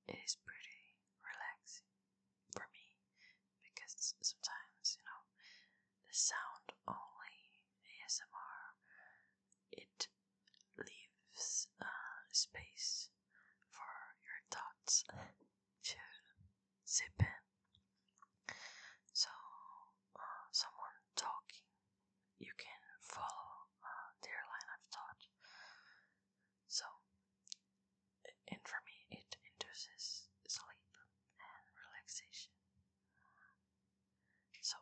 it is pretty relaxing for me because sometimes, the sound only ASMR, it leaves space for your thoughts to sip in. So, someone talking, you can follow their line of thought. So, and for me, it induces sleep and relaxation. So,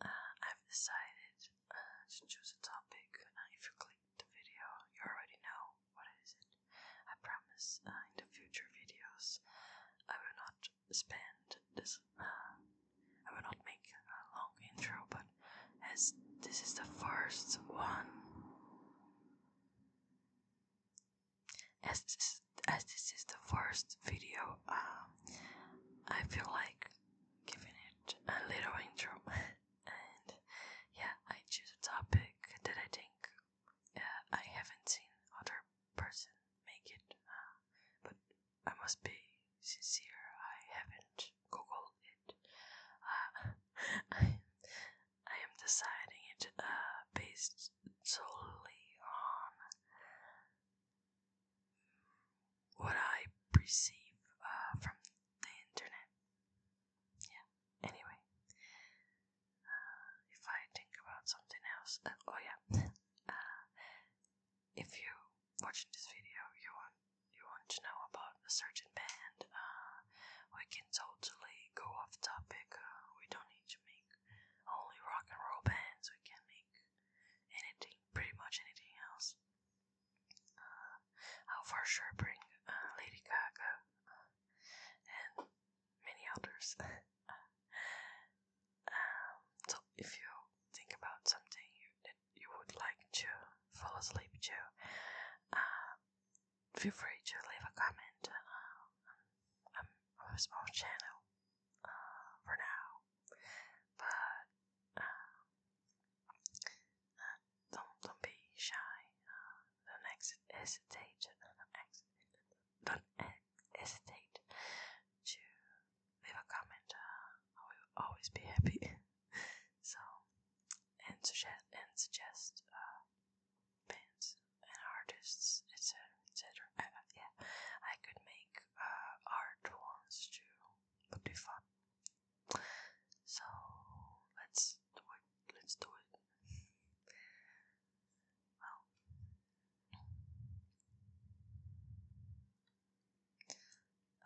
I've decided to choose a topic. If you click the video, you already know what is it. I promise in the future videos, I will not spend this. I will not make a long intro, but as this is the first one, as this is the first video, I feel like giving it a little intro, and yeah, I choose a topic that I think I haven't seen other person make it, but I must be sincere, I haven't googled it. I am deciding it based solely on what I perceive from the internet. Yeah. Anyway, if I think about something else, oh yeah, if you watching this video, you want to know about a certain band, we can totally go off topic. We don't need to make only rock and roll bands. We can make anything, pretty much anything else. I'll for sure bring Lady Gaga and many others. So if you think about something that you would like to fall asleep to, feel free to leave a comment. I'm a small channel for now, but don't be shy. Don't hesitate. Don't hesitate to leave a comment. I will always be happy. So, and suggest bands and artists, etc. Yeah, I could make art ones too. Would be fun. So let's do it. Well,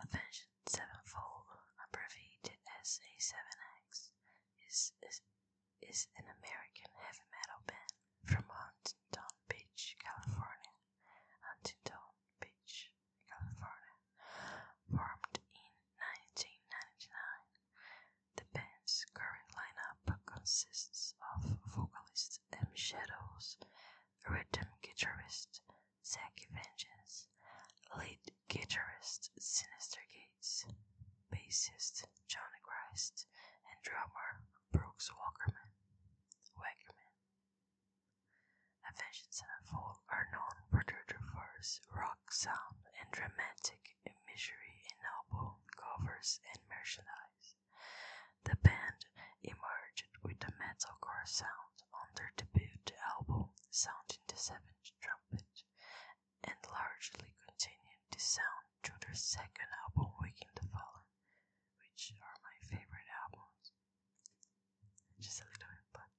Avenged Sevenfold, abbreviated as A7X, is an American heavy metal band from Huntington Beach, California. Formed in 1999. The band's current lineup consists of vocalist M. Shadows, rhythm guitarist Zach Vengeance, lead guitarist Sinister Gates, bassist Johnny Christ, and drummer Brooks Wackerman. Avenged Sevenfold are known for their diverse rock sound and dramatic imagery in album covers and merchandise. The band emerged with a metalcore sound on their debut album, Sounding the Seventh Trumpet, and largely continued this sound through their second album, Waking the Fallen, which are my favorite albums. Just a little bit, but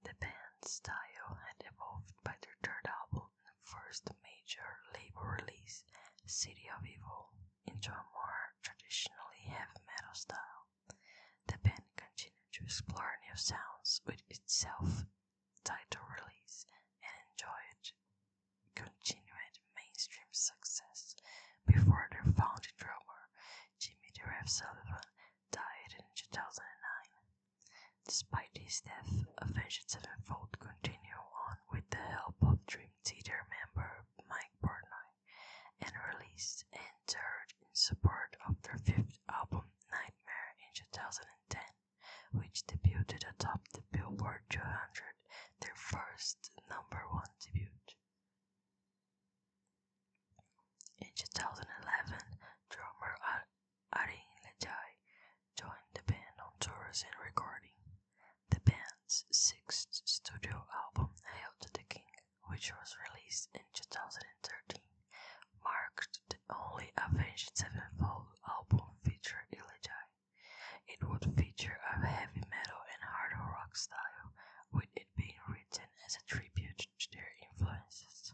the band's style had evolved by their third album, the first major label release, City of Evil, into a more traditionally heavy metal style. The band continued to explore new sounds with its self-titled release and enjoyed continued mainstream success before their founding drummer, Jimmy the Rev Sullivan, died in 2009. Despite his death, Avenged Sevenfold continue on with the help of Dream Theater member Mike Portnoy and released and toured in support of their fifth album, Nightmare, in 2010, which debuted atop the Billboard 200, their first #1 debut. which was released in 2013, marked the only Avenged Sevenfold album featuring Elegy. It would feature a heavy metal and hard rock style, with it being written as a tribute to their influences.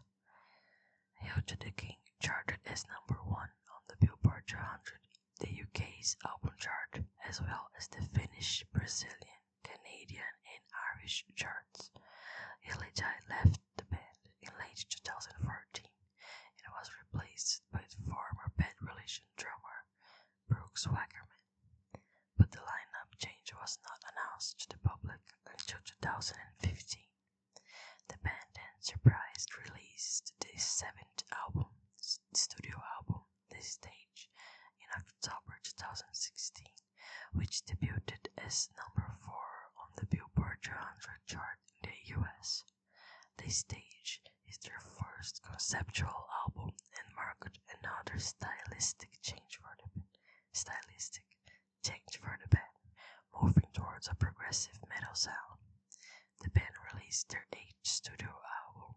Hail to the King charted as number 1 on the Billboard 200, the UK's album chart, as well as the Finnish, Brazilian, Canadian, and Irish charts. Elegy left the band in late 2014 and was replaced by the former Bad Religion drummer Brooks Wackerman, but the lineup change was not announced to the public until 2015. The band then surprise released their 7th album, studio album, The Stage, in October 2016, which debuted as number 4 on the Billboard 200 chart in the US. The Stage is their first conceptual album and marked another stylistic change for the band, moving towards a progressive metal sound. The band released their 8th studio album,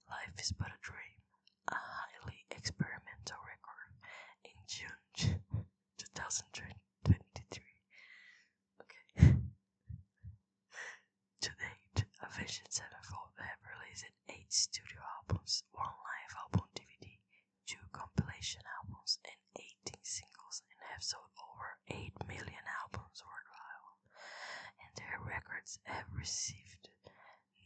Life is But a Dream, a highly experimental record, in June 2023. Okay. To date, Avenged Sevenfold have released 8 studio albums, 1 live album DVD, 2 compilation albums, and 18 singles, and have sold over 8 million albums worldwide. And their records have received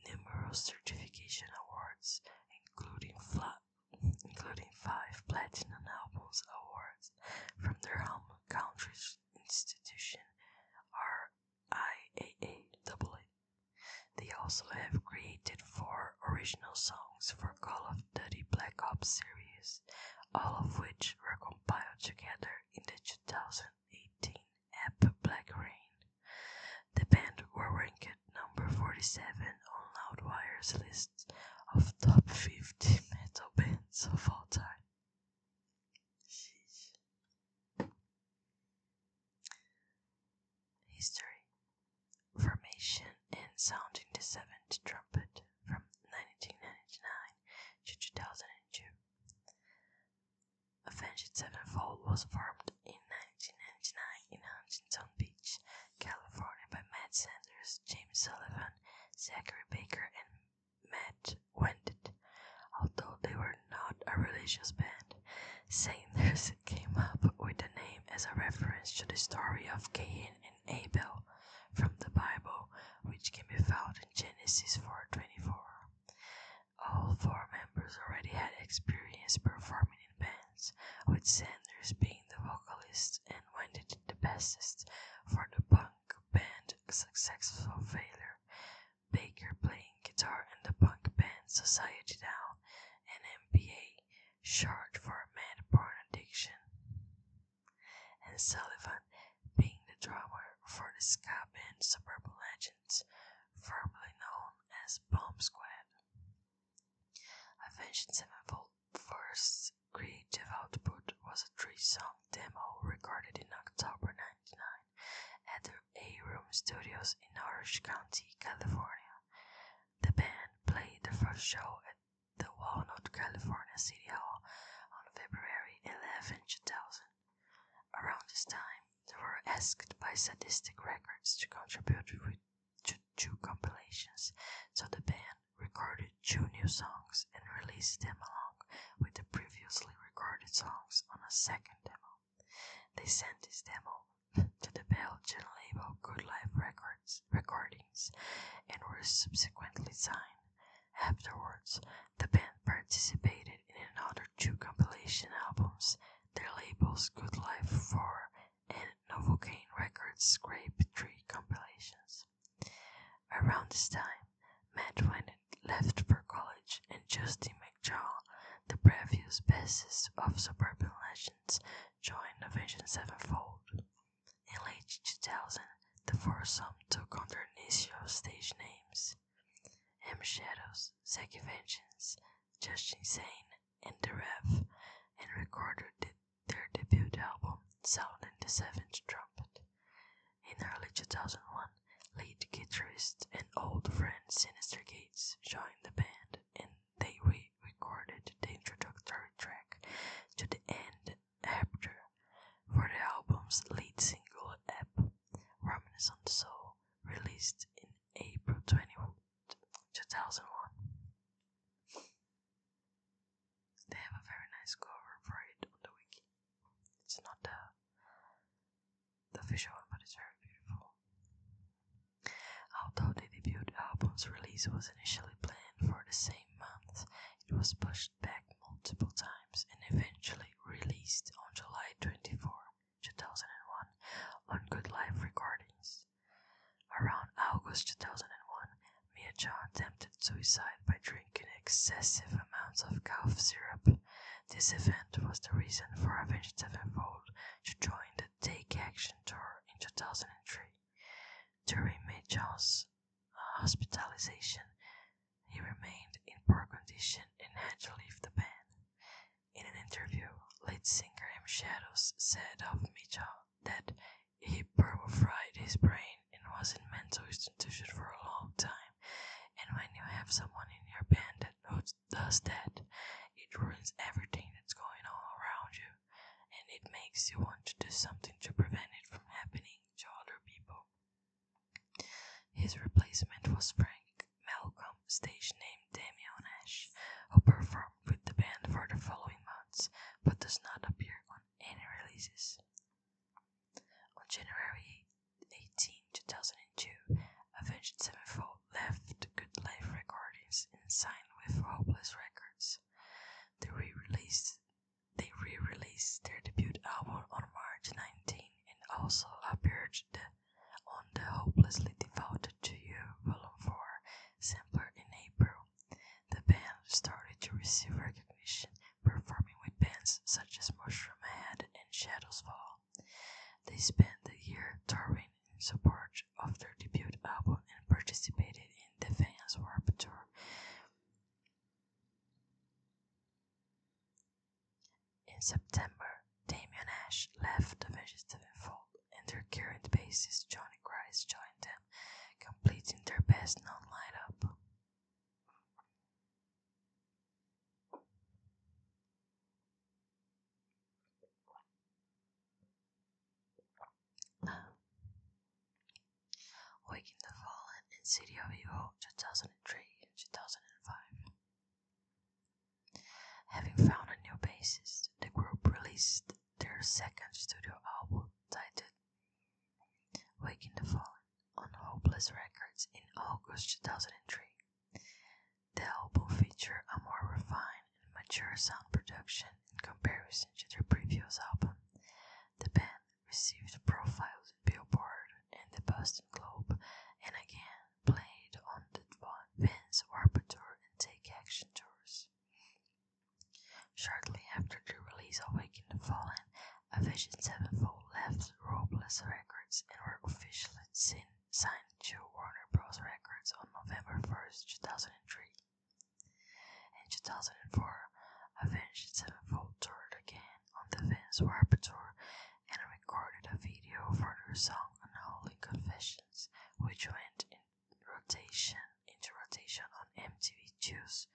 numerous certification awards, including 5 Platinum Albums awards from their home country's institution, RIAA. They also have created 4 original songs for Call of Duty Black Ops series, all of which were compiled together in the 2018 app Black Rain. The band were ranked number 47 on Loudwire's list of top 50 metal bands of all time. Sheesh. History. Formation and sounding the 7th trumpet from 1999 to 2002. Avenged Sevenfold was formed in 1999 in Huntington Beach, California by Matt Sanders, James Sullivan, Zachary Baker, and Matt Wendt. Although they were not a religious band, Sanders came up with the name as a reference to the story of Cain and Abel from the Bible, which can be found in Genesis 4:24. All 4 members already had experience performing in bands, with Sanders being the vocalist and Wendt the bassist for the punk band Successful Failure, Baker playing guitar in the punk band Society Down, and MPA, short for Mad Porn Addiction, and Sullivan being the drummer for the ska band Suburban Legends, formerly known as Bomb Squad. Avenged Sevenfold first creative output was a 3-song demo recorded in October 1999 at the A-Room Studios in Orange County, California. The band played the first show at the Walnut, California City Hall on February 11, 2000. Around this time, they were asked by Sadistic Records to contribute to 2 compilations, so the band recorded 2 new songs and released them along with the previously recorded songs on a second demo. They sent this demo to the Belgian label Good Life Recordings and were subsequently signed. Afterwards, the band participated in another 2 compilation albums, their labels Good Life 4 and Novocaine Records Scrape 3 compilations. Around this time, Matt Wendt left for college and Justin McJaw, the previous bassist of Suburban Legends, joined Avenged Sevenfold. In late 2000, the foursome took on their initial stage names, M Shadows, Zacky Vengeance, Justin Sane, and The Rev, and recorded their debut album, Sounding the 7th Trumpet. In early 2001, lead guitarist and old friend Sinister Gates joined the band, and they nice cover for it on the wiki. It's not the official one, but it's very beautiful. Although the debut album's release was initially planned for the same month, it was pushed back multiple times and eventually released on July 24, 2001 on Good Life Recordings. Around August 2001, Mia attempted suicide by drinking excessive amounts of cough syrup. This event was the reason for Avenged Sevenfold to join the Take Action Tour in 2003. During Mitchell's hospitalization, he remained in poor condition and had to leave the band. In an interview, lead singer M. Shadows said of Mitchell that he fried his brain and was in mental institution for a long time, and when you have someone in your band that does that, it ruins everything that's going on around you, and it makes you want to do something to prevent it from happening to other people. His replacement was Frank Malcolm, stage name Damian Ash, who performed with the band for the following months, but does not appear on any releases. On January 18, 2002, Avenged Sevenfold left Good Life Recordings and signed with Hopeless Records. They re-released their debut album on March 19 and also appeared on the Hopelessly Devoted to You Volume 4 sampler in April. The band started to receive recognition, performing with bands such as Mushroom Head and Shadows Fall. They spent the year touring in support of their debut album and participated in the Vans Warped Tour. In September, Damian Ash left Avenged Sevenfold and their current bassist Johnny Grice joined them, completing their best-known lineup. Waking the Fallen and City of Evil 2003 and 2005. Having found a new bassist, the group released their second studio album titled Waking the Fallen on Hopeless Records in August 2003. The album featured a more refined and mature sound production in comparison to their previous album. The band received profiles in Billboard and the Boston Globe, and again played on the Vans Warped Tour and Take Action tours. Shortly after the release of Waking the Fallen, Avenged Sevenfold left Hopeless Records and were officially signed to Warner Bros. Records on November 1st, 2003. In 2004, Avenged Sevenfold toured again on the Vans Warped Tour and recorded a video for their song Unholy Confessions, which went into rotation on MTV2's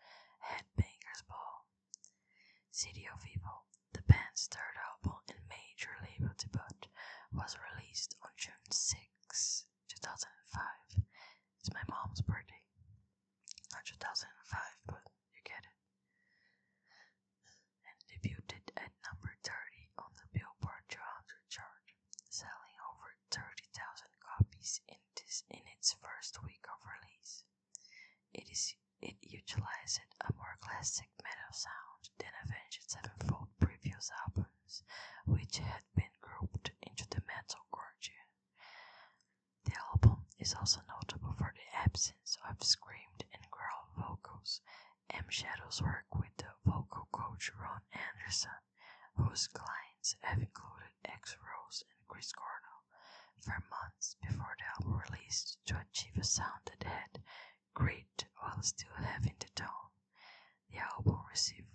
Headbangers Ball. City of Evil, the band's third album and major label debut, was released on June 6, 2005. It's my mom's birthday. Not 2005, but you get it. And debuted at number 30 on the Billboard 200 chart, selling over 30,000 copies in its first week of release. It utilized a more classic metal sound than Avenged Sevenfold previous albums, which had been grouped into the metalcore genre. The album is also notable for the absence of screamed and growled vocals. M. Shadow's work with the vocal coach Ron Anderson, whose clients have included X-Rose and Chris Cornell, for months before the album released to achieve a sound that had grit while still having the tone. The album received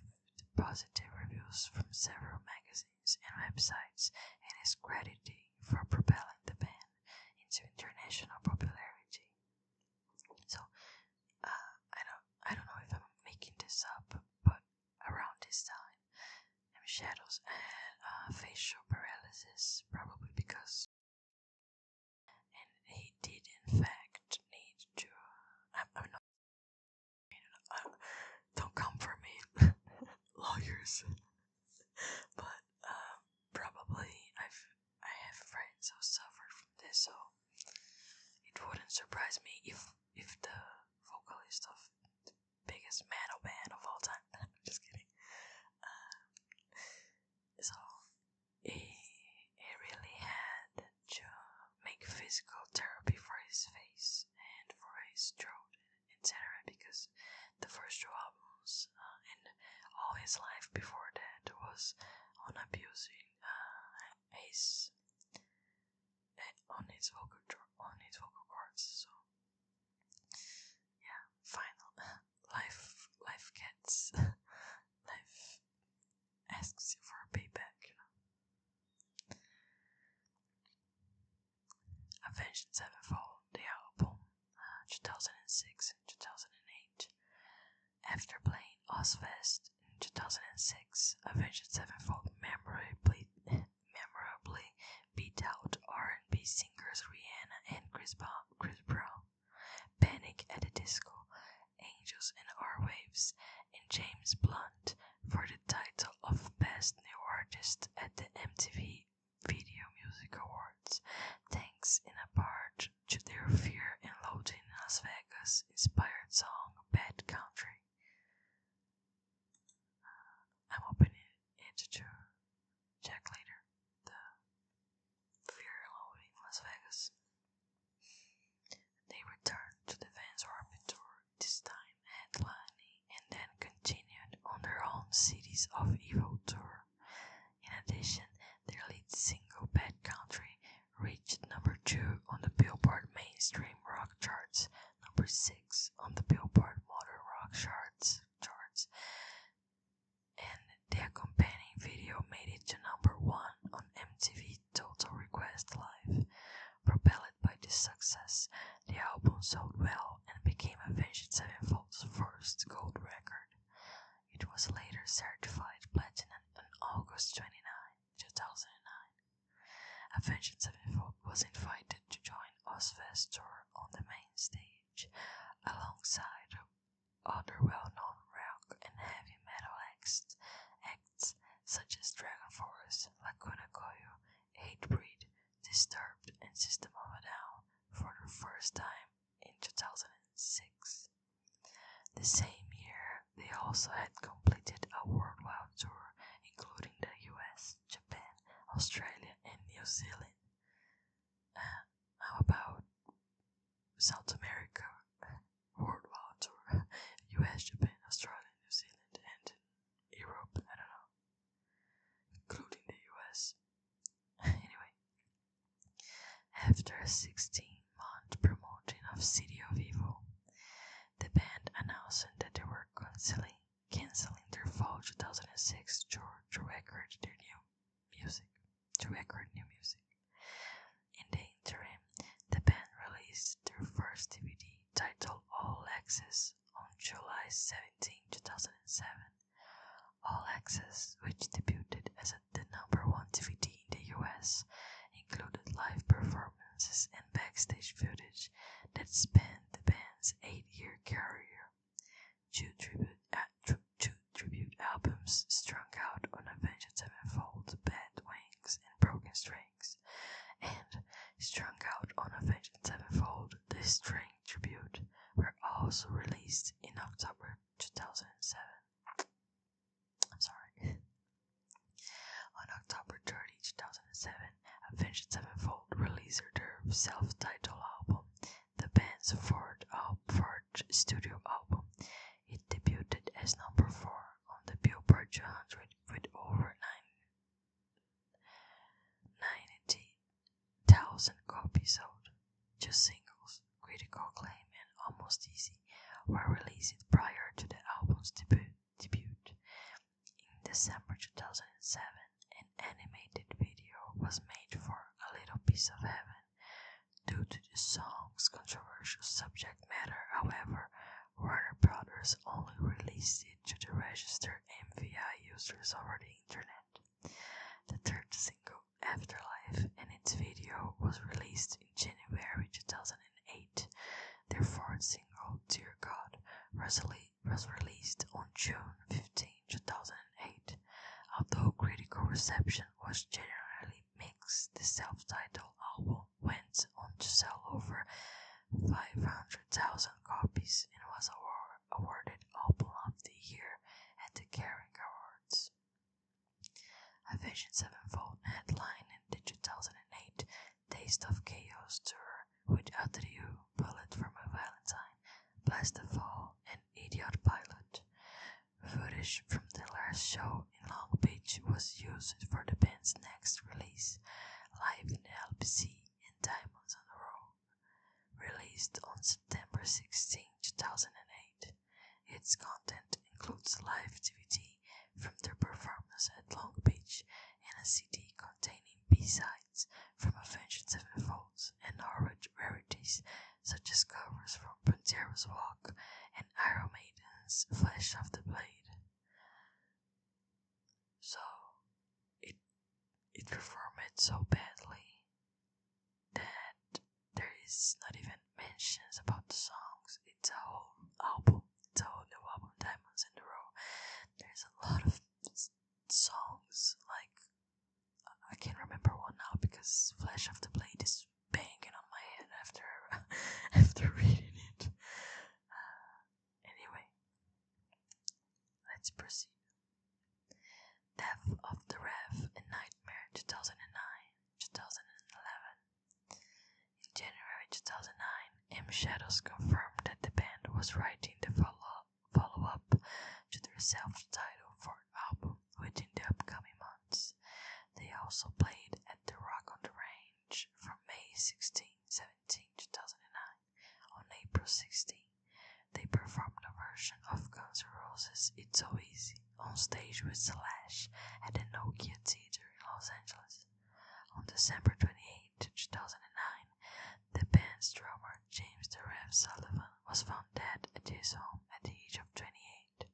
positive reviews from several magazines and websites and is credited for propelling the band into international popularity. So, I don't know if I'm making this up, but around this time, M. Shadows had facial paralysis, probably because, and he did in fact need to. I'm not. Don't come for me, lawyers. But probably I have friends who suffered from this, so it wouldn't surprise me if the vocalist of the biggest metal band of all time. Just kidding. So he really had to make physical therapy for his face and for his throat, etc. Because the first two albums and all his life before that was on abusing his on his vocal cords. So yeah, final life gets life asks you for a payback, Avenged Sevenfold, the album, 2006 and 2008. After playing Ozfest in 2006, Avenged Sevenfold memorably beat out R&B singers Rihanna and Chris Brown, Panic at the Disco, Angels and Airwaves, and James Blunt for the title of Best New Artist at the MTV Video Music Awards, thanks in a part to their Fear and Loathing in Las Vegas inspired song Bad Country. I'm opening it to check later. The Fear and Loathing in Las Vegas. They returned to the Vans Warped Tour, this time headlining, and then continued on their own Cities of Evil tour. In addition, their lead single Bad Country reached number 2 on the Billboard Mainstream Rock charts, number 6 on the Billboard Modern Rock charts, and the accompanying video made it to number 1 on MTV Total Request Live. Propelled by this success, the album sold well and became Avenged Sevenfold's first gold record. It was later certified platinum on August 29, 2009. Avenged Sevenfold was invited to join Ozfest tour on the main stage, alongside other well-known rock and heavy metal acts such as Dragon Force, Lacuna Coil, Hatebreed, Disturbed, and System of a Down for the first time in 2006. The same year, they also had completed a worldwide tour, including the US, Japan, Australia, and New Zealand. How about South America worldwide tour? US, Japan, Australia, New Zealand, and Europe, I don't know, including the US. Anyway, after a 16-month promoting of City of Evil, the band announced that they were canceling their fall 2006 tour to record new music. In the interim, the band released their first DVD titled All Access on July 17, 2007. All Access, which debuted as the number 1 DVD in the US, included live performances and backstage footage that spanned the band's 8-year career. Two tribute albums strung out on Avenged Sevenfold, Bad Wings and Broken Strings, and strung out on Avenged Sevenfold, The String Tribute, were also released in October 2007. I'm sorry. On October 30, 2007, Avenged Sevenfold released their self-titled album, the band's fourth studio album. It debuted as number 4 on the Billboard 200 with over 90,000 copies sold. 2 singles, Critical Acclaim and Almost Easy, were released prior to the album's debut. In December 2007, an animated video was made for A Little Piece of Heaven. Due to the song's controversial subject matter, however, Warner Brothers only released it to the registered MVI users over the internet. The third single, Afterlife, and its video was released in January 2008. Their fourth single, Dear God, was released on June 15, 2008. Although critics reception was generally mixed. The self-titled album went on to sell over 500,000 copies and was awarded Album of the Year at the Kerrang Awards. Avenged Sevenfold headlined the 2008 Taste of Chaos tour with Out of You, Bullet for My Valentine, Blast of All, and Idiot Pilot. Footage from the last show in Long Beach was used for the band's next release, Live in the LBC and Diamonds on the Road, released on September 16, 2008. Its content includes live DVD from their performance at Long Beach and a CD containing B-sides from Avenged Sevenfold and rarities such as covers from Pantera's Walk and Iron Maiden's Flash of the Blade. So it performed so badly that there is not even mentions about the songs. It's a whole album. It's a whole new album, Diamonds in the Row. There's a lot of songs, like I can't remember one now because Flash of the Blade is banging on my head after after reading it. Anyway, let's proceed. Death of the Rev and Nightmare 2009, 2011. In January 2009, M Shadows confirmed that the band was writing the follow-up to their self-titled fourth album within the upcoming months. They also played at the Rock on the Range from May 16, 17, 2009. On April 16, they performed a version of Guns N' Roses' It's So Easy on stage with Slash at the Nokia Theater in Los Angeles. On December 28, 2009, the band's drummer James the Rev Sullivan was found dead at his home at the age of 28.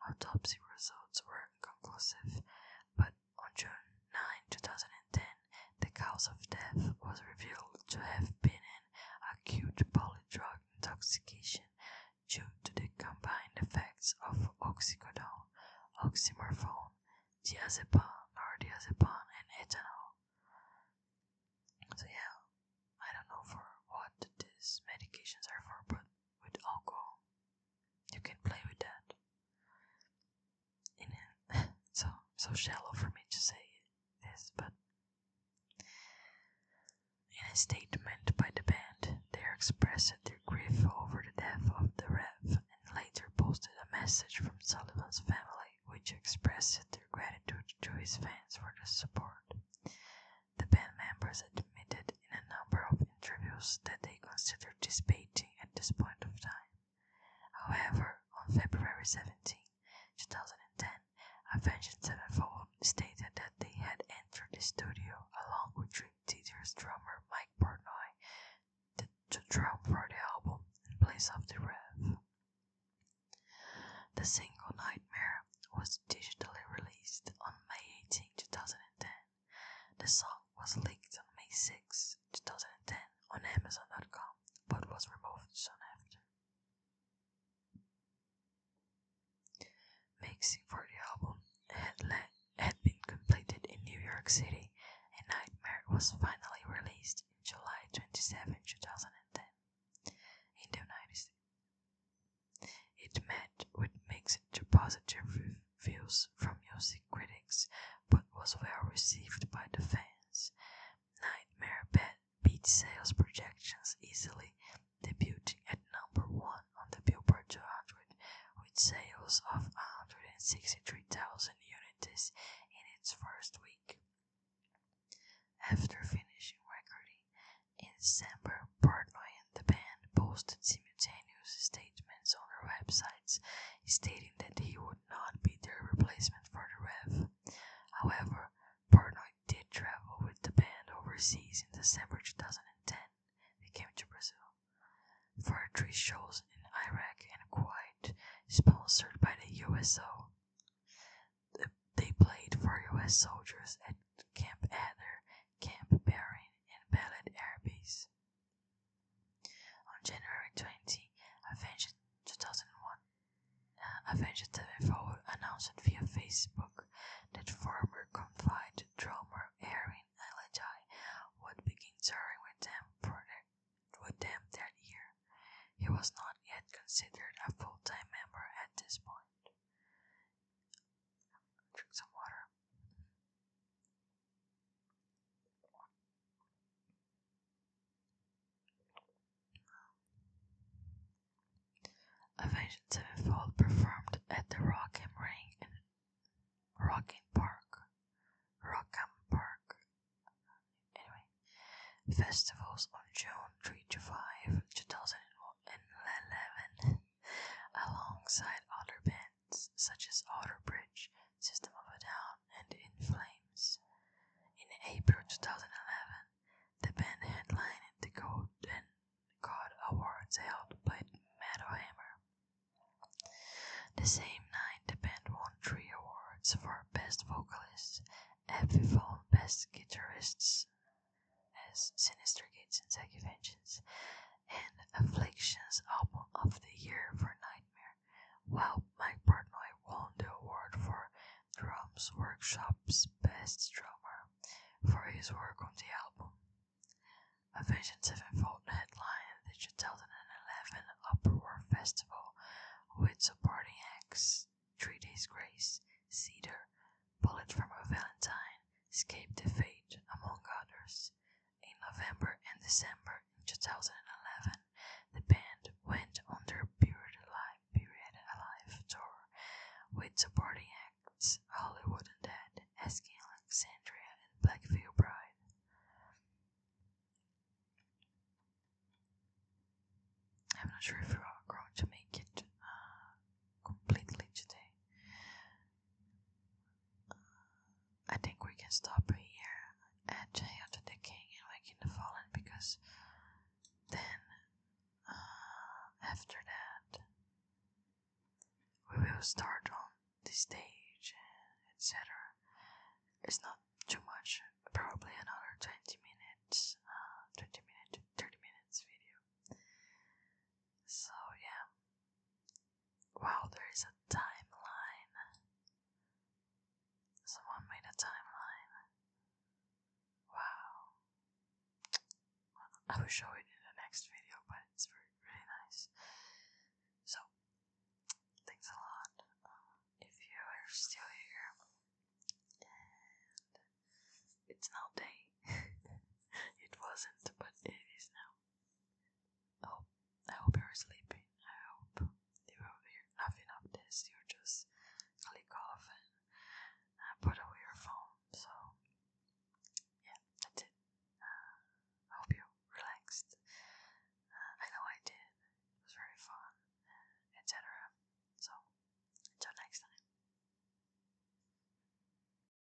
Autopsy results were inconclusive, but on June 9, 2010, the cause of death was revealed to have been an acute polydrug intoxication due to the combined effects of oxycodone, oxymorphone, diazepam, nordiazepam, and ethanol. So yeah, I don't know for what these medications are for, but with alcohol, you can play with that. So shallow for me to say this, but in a statement by the band, they expressed their grief over the death of the Rev and later posted a message from Sullivan's family which expressed their gratitude to his fans for the support. The band members admitted in a number of interviews that they considered dissipating at this point of time. However, on February 17, 2010, Avenged Sevenfold stated that they had entered the studio along with Dream Theater's drummer Mike Portnoy to drum for the album in place of the Rev. The single Nightmare was digitally released on May 18, 2010. The song was leaked on May 6, 2010 on Amazon.com, but was removed soon after. Mixing for the album had been completed in New York City, and Nightmare was finally released in July 27, 2010 in the United States. It met with mixed to positive reviews from music critics, but was well received by the fans. Nightmare beat sales projections easily, debuting at number 1 on the Billboard 200 with sales of 163,000 units in its first week. After finishing recording in December, Portnoy and the band posted simultaneous statements on their websites stating that he would not be their replacement for the Rev. However, Portnoy did travel with the band overseas in December 2010. They came to Brazil for 3 shows in Iraq and Kuwait, sponsored by the USO. They played for US soldiers at Camp Adder, Camp Barron, and Balad Air Base. On January 20, Avenged 2001, Avenged Sevenfold announced via Facebook that former Avenged Sevenfold performed at the Rockham Ring in Rockham Park. Anyway, festivals on June 3 to 5, 2011, alongside other bands such as Outer Bridge, System of a Down, and In Flames. In April 2011, the band headlined the Golden God Awards held by Metal Hammer. The same night, the band won 3 awards for Best Vocalist, Epiphone Best Guitarists as Sinister Gates and Zack Vengeance, and Affliction's Album of the Year for Nightmare, while Mike Portnoy won the award for Drums Workshop's Best Drummer for his work on the album. Avenged Sevenfold headlined the 2011 Upper War Festival with supporting acts 3 Days Grace, Cedar, Bullet from a Valentine, Escape the Fate, among others. In November and December 2011, the band went on their Period Alive tour with supporting acts Hollywood Undead, Asking Alexandria, and Black Veil Bride. I'm not sure if we are going to make it completely today. I think we can stop here at Hail to the King and Waking the Fallen, because then after that we will start on the stage, etc. It's not too much, probably another 20 minutes, 30 minutes video. So yeah, wow, there is a timeline. Someone made a timeline. Wow. I will show it in the next video, but it's really nice. So, thanks a lot. If you are still here, and it's now day